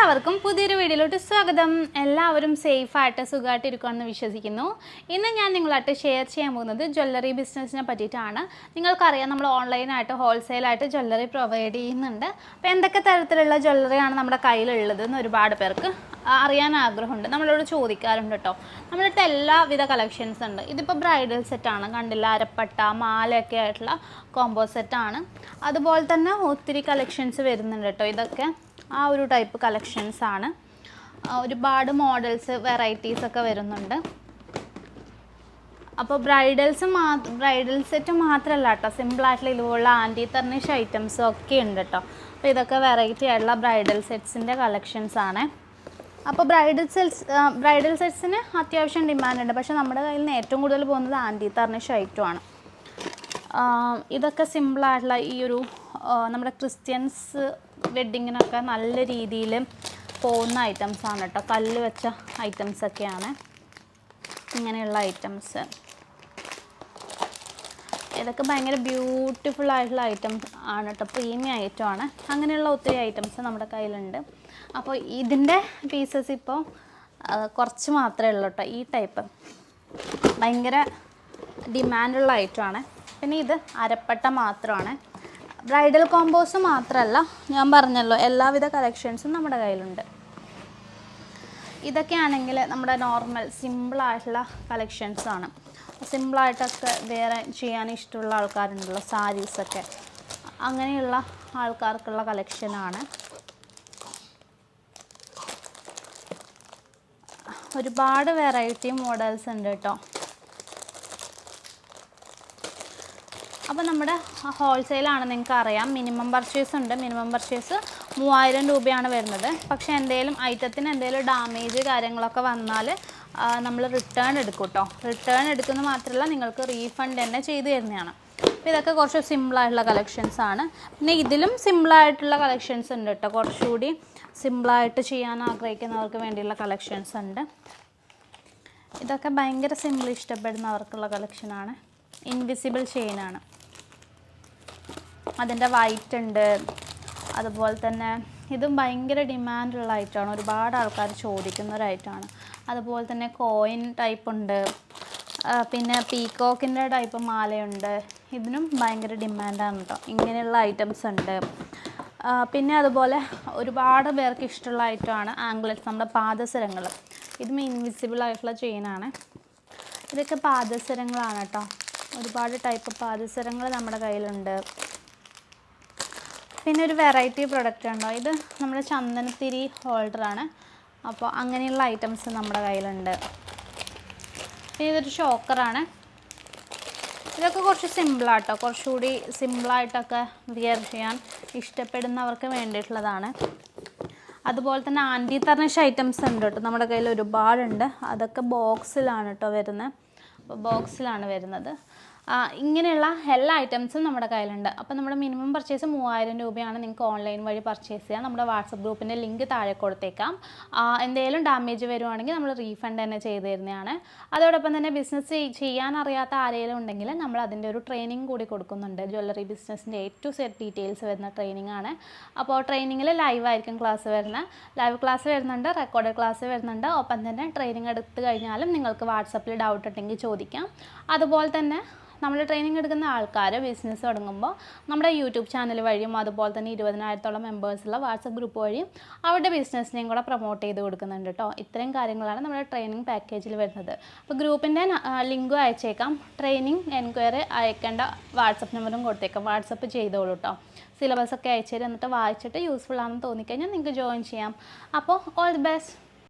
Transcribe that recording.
എല്ലാവർക്കും പുതിയൊരു വീഡിയോയിലോട്ട് സ്വാഗതം. എല്ലാവരും സേഫായിട്ട് സുഖമായിട്ട് ഇരിക്കുമെന്ന് വിശ്വസിക്കുന്നു. ഇന്ന് ഞാൻ നിങ്ങളായിട്ട് ഷെയർ ചെയ്യാൻ പോകുന്നത് ജ്വല്ലറി ബിസിനസ്സിനെ പറ്റിയിട്ടാണ്. നിങ്ങൾക്കറിയാം, നമ്മൾ ഓൺലൈനായിട്ട് ഹോൾസെയിലായിട്ട് ജ്വല്ലറി പ്രൊവൈഡ് ചെയ്യുന്നുണ്ട്. അപ്പോൾ എന്തൊക്കെ തരത്തിലുള്ള ജ്വല്ലറിയാണ് നമ്മുടെ കയ്യിലുള്ളതെന്ന് ഒരുപാട് പേർക്ക് അറിയാൻ ആഗ്രഹമുണ്ട്. നമ്മളോട് ചോദിക്കാറുണ്ട് കേട്ടോ. നമ്മളിട്ട് എല്ലാവിധ കളക്ഷൻസ് ഉണ്ട്. ഇതിപ്പോൾ ബ്രൈഡൽ സെറ്റാണ്, കണ്ടില്ല, അരപ്പട്ട മാലയൊക്കെ ആയിട്ടുള്ള കോംബോ സെറ്റാണ്. അതുപോലെ തന്നെ ഒത്തിരി കളക്ഷൻസ് വരുന്നുണ്ട് കേട്ടോ. ഇതൊക്കെ ആ ഒരു ടൈപ്പ് കളക്ഷൻസ് ആണ്. ഒരുപാട് മോഡൽസ് വെറൈറ്റീസൊക്കെ വരുന്നുണ്ട്. അപ്പോൾ ബ്രൈഡൽ സെറ്റ് മാത്രമല്ല കേട്ടോ, സിമ്പിളായിട്ടുള്ള ഇതുപോലുള്ള ആൻറ്റി തർണിഷ് ഐറ്റംസും ഒക്കെ ഉണ്ട് കേട്ടോ. അപ്പോൾ ഇതൊക്കെ വെറൈറ്റി ആയിട്ടുള്ള ബ്രൈഡൽ സെറ്റ്സിൻ്റെ കളക്ഷൻസ് ആണ്. അപ്പോൾ ബ്രൈഡൽ സെറ്റ്സിന് അത്യാവശ്യം ഡിമാൻഡ് ഉണ്ട്. പക്ഷേ നമ്മുടെ കയ്യിൽ നിന്ന് ഏറ്റവും കൂടുതൽ പോകുന്നത് ആൻറ്റി തർണിഷ് ഐറ്റമാണ്. ഇതൊക്കെ സിമ്പിളായിട്ടുള്ള ഈ ഒരു നമ്മുടെ ക്രിസ്ത്യൻസ് വെഡ്ഡിങ്ങിനൊക്കെ നല്ല രീതിയിൽ പോകുന്ന ഐറ്റംസാണ് കേട്ടോ. കല്ല് വെച്ച ഐറ്റംസൊക്കെയാണ് ഇങ്ങനെയുള്ള ഐറ്റംസ്. ഇതൊക്കെ ഭയങ്കര ബ്യൂട്ടിഫുൾ ആയിട്ടുള്ള ഐറ്റംസ് ആണ് കേട്ടോ. പ്രീമിയം ഐറ്റമാണ്. അങ്ങനെയുള്ള ഒത്തിരി ഐറ്റംസ് നമ്മുടെ കയ്യിലുണ്ട്. അപ്പോൾ ഇതിൻ്റെ പീസസ് ഇപ്പോൾ കുറച്ച് മാത്രമേ ഉള്ളൂ കേട്ടോ. ഈ ടൈപ്പ് ഭയങ്കര ഡിമാൻഡുള്ള ഐറ്റമാണ്. പിന്നെ ഇത് അരപ്പട്ട മാത്രമാണ്. ബ്രൈഡൽ കോമ്പോസ് മാത്രമല്ല, ഞാൻ പറഞ്ഞല്ലോ, എല്ലാവിധ കളക്ഷൻസും നമ്മുടെ കയ്യിലുണ്ട്. ഇതൊക്കെയാണെങ്കിൽ നമ്മുടെ നോർമൽ സിമ്പിളായിട്ടുള്ള കളക്ഷൻസാണ്. സിമ്പിളായിട്ടൊക്കെ വേറെ ചെയ്യാൻ ഇഷ്ടമുള്ള ആൾക്കാരുണ്ടല്ലോ, സാരീസൊക്കെ, അങ്ങനെയുള്ള ആൾക്കാർക്കുള്ള കളക്ഷനാണ്. ഒരുപാട് വെറൈറ്റി മോഡൽസ് ഉണ്ട് കേട്ടോ. അപ്പോൾ നമ്മുടെ ഹോൾസെയിലാണ്, നിങ്ങൾക്ക് അറിയാം. മിനിമം പർച്ചേസ് ഉണ്ട്. മിനിമം പർച്ചേസ് 3000 രൂപയാണ് വരുന്നത്. പക്ഷേ ഐറ്റത്തിന് എന്തെങ്കിലും ഡാമേജ് കാര്യങ്ങളൊക്കെ വന്നാൽ നമ്മൾ റിട്ടേൺ എടുക്കും കേട്ടോ. റിട്ടേൺ എടുക്കുന്നത് മാത്രമല്ല, നിങ്ങൾക്ക് റീഫണ്ട് തന്നെ ചെയ്തു തരുന്നതാണ്. അപ്പോൾ ഇതൊക്കെ കുറച്ച് സിമ്പിളായിട്ടുള്ള കളക്ഷൻസ് ആണ്. പിന്നെ ഇതിലും സിമ്പിളായിട്ടുള്ള കളക്ഷൻസ് ഉണ്ട് കേട്ടോ. കുറച്ചുകൂടി സിമ്പിളായിട്ട് ചെയ്യാൻ ആഗ്രഹിക്കുന്നവർക്ക് വേണ്ടിയുള്ള കളക്ഷൻസ് ഉണ്ട്. ഇതൊക്കെ ഭയങ്കര സിമ്പിൾ ഇഷ്ടപ്പെടുന്നവർക്കുള്ള കളക്ഷനാണ്. ഇൻവിസിബിൾ ചെയിനാണ്. അതിൻ്റെ വൈറ്റ് ഉണ്ട്. അതുപോലെ തന്നെ ഇതും ഭയങ്കര ഡിമാൻഡുള്ള ഐറ്റമാണ്. ഒരുപാട് ആൾക്കാർ ചോദിക്കുന്ന ഒരു ഐറ്റമാണ്. അതുപോലെ തന്നെ കോയിൻ ടൈപ്പ് ഉണ്ട്. പിന്നെ പീക്കോക്കിൻ്റെ ടൈപ്പ് മാലയുണ്ട്. ഇതിനും ഭയങ്കര ഡിമാൻഡാണ് കേട്ടോ. ഇങ്ങനെയുള്ള ഐറ്റംസ് ഉണ്ട്. പിന്നെ അതുപോലെ ഒരുപാട് പേർക്ക് ഇഷ്ടമുള്ള ഐറ്റമാണ് ആംഗ്ലറ്റ്സ്, നമ്മുടെ പാദസരങ്ങൾ. ഇതും ഇൻവിസിബിൾ ആയിട്ടുള്ള ചെയിനാണ്. ഇതൊക്കെ പാദസരങ്ങളാണ് കേട്ടോ. ഒരുപാട് ടൈപ്പ് പാദസരങ്ങൾ നമ്മുടെ കയ്യിലുണ്ട്. പിന്നെ ഒരു വെറൈറ്റി പ്രൊഡക്റ്റ് ഉണ്ടോ, ഇത് നമ്മുടെ ചന്ദനത്തിരി ഹോൾഡറാണ്. അപ്പോൾ അങ്ങനെയുള്ള ഐറ്റംസ് നമ്മുടെ കയ്യിലുണ്ട്. പിന്നെ ഇതൊരു ഷോക്കറാണ്. ഇതൊക്കെ കുറച്ച് സിമ്പിളാട്ടോ. കുറച്ചുകൂടി സിമ്പിളായിട്ടൊക്കെ വിയർ ചെയ്യാൻ ഇഷ്ടപ്പെടുന്നവർക്ക് വേണ്ടിയിട്ടുള്ളതാണ്. അതുപോലെ തന്നെ ആൻറ്റി തർണിഷ് ഐറ്റംസ് ഉണ്ട് കേട്ടോ. നമ്മുടെ കയ്യിൽ ഒരുപാടുണ്ട്. അതൊക്കെ ബോക്സിലാണ് കേട്ടോ വരുന്നത്. അപ്പോൾ ബോക്സിലാണ് വരുന്നത്. ഇങ്ങനെയുള്ള എല്ലാ ഐറ്റംസും നമ്മുടെ കയ്യിലുണ്ട്. അപ്പോൾ നമ്മുടെ മിനിമം പർച്ചേസ് 3000 രൂപയാണ്. നിങ്ങൾക്ക് ഓൺലൈൻ വഴി പർച്ചേസ് ചെയ്യാം. നമ്മുടെ വാട്സപ്പ് ഗ്രൂപ്പിൻ്റെ ലിങ്ക് താഴെ കൊടുത്തേക്കാം. എന്തെങ്കിലും ഡാമേജ് വരുവാണെങ്കിൽ നമ്മൾ റീഫണ്ട് തന്നെ ചെയ്ത് തരുന്നതാണ്. അതോടൊപ്പം തന്നെ ബിസിനസ് ചെയ്യാൻ അറിയാത്ത ആരെങ്കിലും ഉണ്ടെങ്കിൽ നമ്മൾ അതിൻ്റെ ഒരു ട്രെയിനിങ് കൂടി കൊടുക്കുന്നുണ്ട്. ജ്വല്ലറി ബിസിനസ്സിൻ്റെ A to Z ഡീറ്റെയിൽസ് വരുന്ന ട്രെയിനിങ് ആണ്. അപ്പോൾ ട്രെയിനിങ്ങിൽ ലൈവായിരിക്കും ക്ലാസ് വരുന്നത്. ലൈവ് ക്ലാസ് വരുന്നുണ്ട്, റെക്കോർഡ് ക്ലാസ് വരുന്നുണ്ട്. ഒപ്പം തന്നെ ട്രെയിനിങ് എടുത്തു കഴിഞ്ഞാലും നിങ്ങൾക്ക് വാട്സപ്പിൽ ഡൗട്ട് ഉണ്ടെങ്കിൽ ചോദിക്കാം. അതുപോലെ തന്നെ നമ്മൾ ട്രെയിനിങ് എടുക്കുന്ന ആൾക്കാർ ബിസിനസ് തുടങ്ങുമ്പോൾ നമ്മുടെ യൂട്യൂബ് ചാനൽ വഴിയും അതുപോലെ തന്നെ 20,000-ഓളം മെമ്പേഴ്സുള്ള വാട്സപ്പ് ഗ്രൂപ്പ് വഴിയും അവരുടെ ബിസിനസ്സിനെയും കൂടെ പ്രൊമോട്ട് ചെയ്ത് കൊടുക്കുന്നുണ്ട് കേട്ടോ. ഇത്രയും കാര്യങ്ങളാണ് നമ്മുടെ ട്രെയിനിങ് പാക്കേജിൽ വരുന്നത്. അപ്പോൾ ഗ്രൂപ്പിൻ്റെ ലിങ്കും അയച്ചേക്കാം. ട്രെയിനിങ് എൻക്വയറി അയക്കേണ്ട വാട്സപ്പ് നമ്പറും കൊടുത്തേക്കാം. വാട്സപ്പ് ചെയ്തോളൂ കേട്ടോ. സിലബസൊക്കെ അയച്ചു തരും. എന്നിട്ട് വായിച്ചിട്ട് യൂസ്ഫുൾ ആണെന്ന് തോന്നിക്കഴിഞ്ഞാൽ നിങ്ങൾക്ക് ജോയിൻ ചെയ്യാം. അപ്പോൾ ഓൾ ദി ബെസ്റ്റ്.